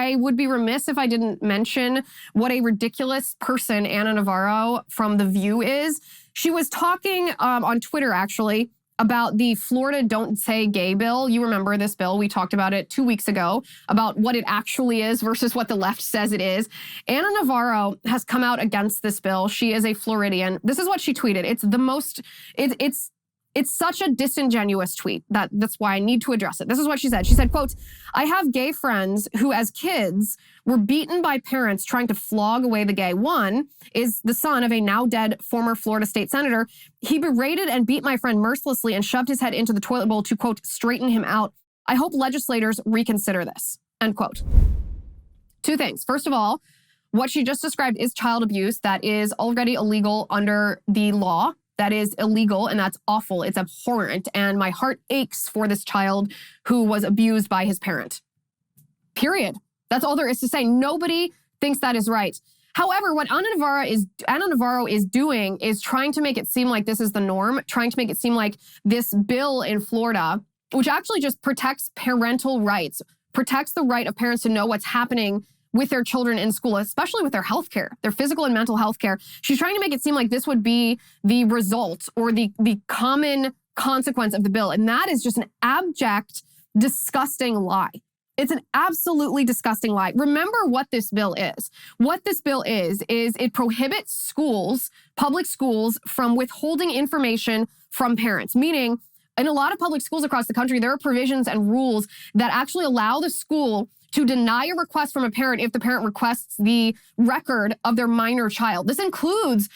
I would be remiss if I didn't mention what a ridiculous person Ana Navarro from The View is. She was talking on Twitter, actually, about the Florida Don't Say Gay bill. You remember this bill. We talked about it 2 weeks ago, about what it actually is versus what the left says it is. Ana Navarro has come out against this bill. She is a Floridian. This is what she tweeted. It's such a disingenuous tweet that's why I need to address it. This is what she said. She said, quote, "I have gay friends who as kids were beaten by parents trying to flog away the gay. One is the son of a now dead former Florida state senator. He berated and beat my friend mercilessly and shoved his head into the toilet bowl to, quote, straighten him out. I hope legislators reconsider this," end quote. Two things. First of all, what she just described is child abuse that is already illegal under the law. That is illegal, and that's awful. It's abhorrent, and my heart aches for this child who was abused by his parent. Period. That's all there is to say. Nobody thinks that is right. However, what Ana Navarro is doing is trying to make it seem like this is the norm, trying to make it seem like this bill in Florida, which actually just protects parental rights, protects the right of parents to know what's happening with their children in school, especially with their health care, their physical and mental health care. She's trying to make it seem like this would be the result or the common consequence of the bill. And that is just an abject, disgusting lie. It's an absolutely disgusting lie. Remember what this bill is. What this bill is it prohibits schools, public schools, from withholding information from parents, meaning in a lot of public schools across the country, there are provisions and rules that actually allow the school to deny a request from a parent if the parent requests the record of their minor child. This includes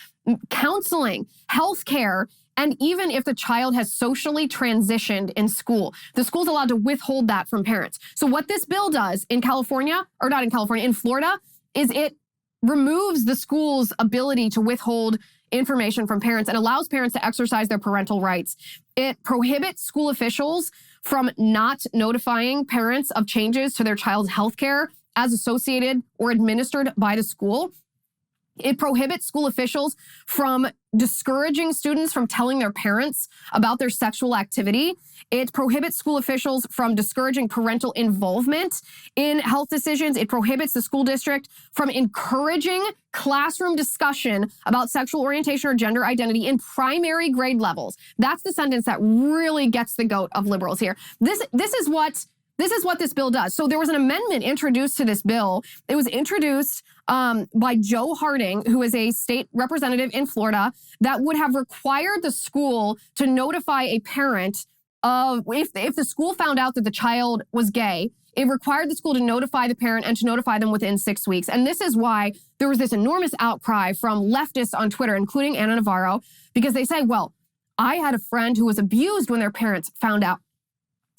counseling, healthcare, and even if the child has socially transitioned in school, the school's allowed to withhold that from parents. So what this bill does in California, or not in California, in Florida, is it removes the school's ability to withhold information from parents and allows parents to exercise their parental rights. It prohibits school officials from not notifying parents of changes to their child's health care as associated or administered by the school. It prohibits school officials from discouraging students from telling their parents about their sexual activity. It prohibits school officials from discouraging parental involvement in health decisions. It prohibits the school district from encouraging classroom discussion about sexual orientation or gender identity in primary grade levels. That's the sentence that really gets the goat of liberals here. This is what this bill does. So there was an amendment introduced to this bill. It was introduced by Joe Harding, who is a state representative in Florida, that would have required the school to notify a parent of, if the school found out that the child was gay, it required the school to notify the parent and to notify them within 6 weeks. And this is why there was this enormous outcry from leftists on Twitter, including Ana Navarro, because they say, well, I had a friend who was abused when their parents found out.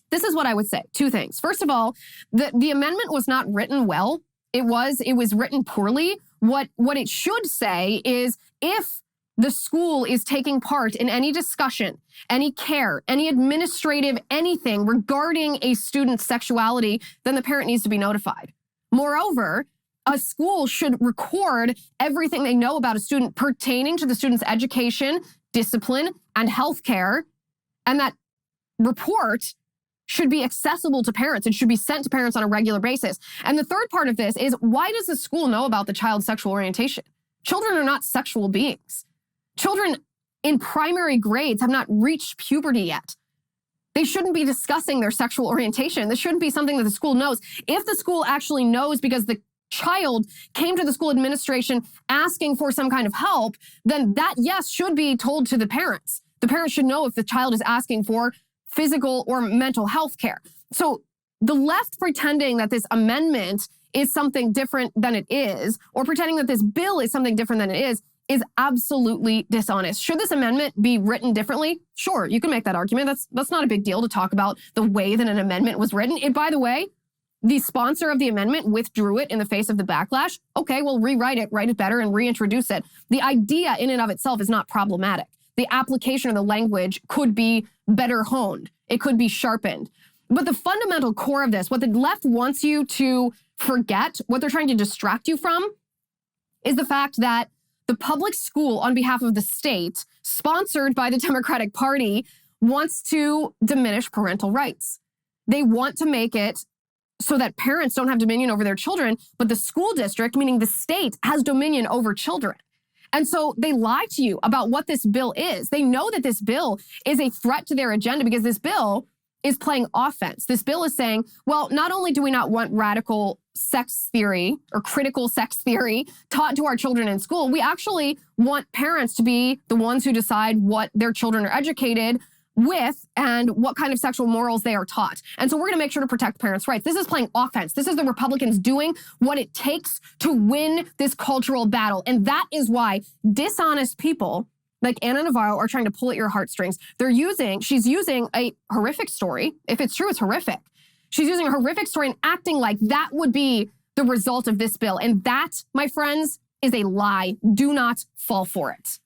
This is what I would say. Two things. First of all, the amendment was not written well. It was written poorly. What it should say is, if the school is taking part in any discussion, any care, any administrative anything regarding a student's sexuality, then the parent needs to be notified. Moreover, a school should record everything they know about a student pertaining to the student's education, discipline, and health care, and that report should be accessible to parents. It should be sent to parents on a regular basis. And the third part of this is, why does the school know about the child's sexual orientation? Children are not sexual beings. Children in primary grades have not reached puberty yet. They shouldn't be discussing their sexual orientation. This shouldn't be something that the school knows. If the school actually knows because the child came to the school administration asking for some kind of help, then that, yes, should be told to the parents. The parents should know if the child is asking for physical or mental health care. So the left pretending that this amendment is something different than it is, or pretending that this bill is something different than it is absolutely dishonest. Should this amendment be written differently? Sure, you can make that argument. That's not a big deal to talk about the way that an amendment was written. And by the way, the sponsor of the amendment withdrew it in the face of the backlash. Okay, well, rewrite it, write it better, and reintroduce it. The idea in and of itself is not problematic. The application of the language could be better honed. It could be sharpened. But the fundamental core of this, what the left wants you to forget, what they're trying to distract you from, is the fact that the public school, on behalf of the state, sponsored by the Democratic Party, wants to diminish parental rights. They want to make it so that parents don't have dominion over their children, but the school district, meaning the state, has dominion over children. And so they lie to you about what this bill is. They know that this bill is a threat to their agenda because this bill is playing offense. This bill is saying, well, not only do we not want radical sex theory or critical sex theory taught to our children in school, we actually want parents to be the ones who decide what their children are educated with and what kind of sexual morals they are taught. And so we're going to make sure to protect parents' rights. This is playing offense. This is the Republicans doing what it takes to win this cultural battle. And that is why dishonest people like Ana Navarro are trying to pull at your heartstrings. She's using a horrific story. If it's true, it's horrific. She's using a horrific story and acting like that would be the result of this bill. And that, my friends, is a lie. Do not fall for it.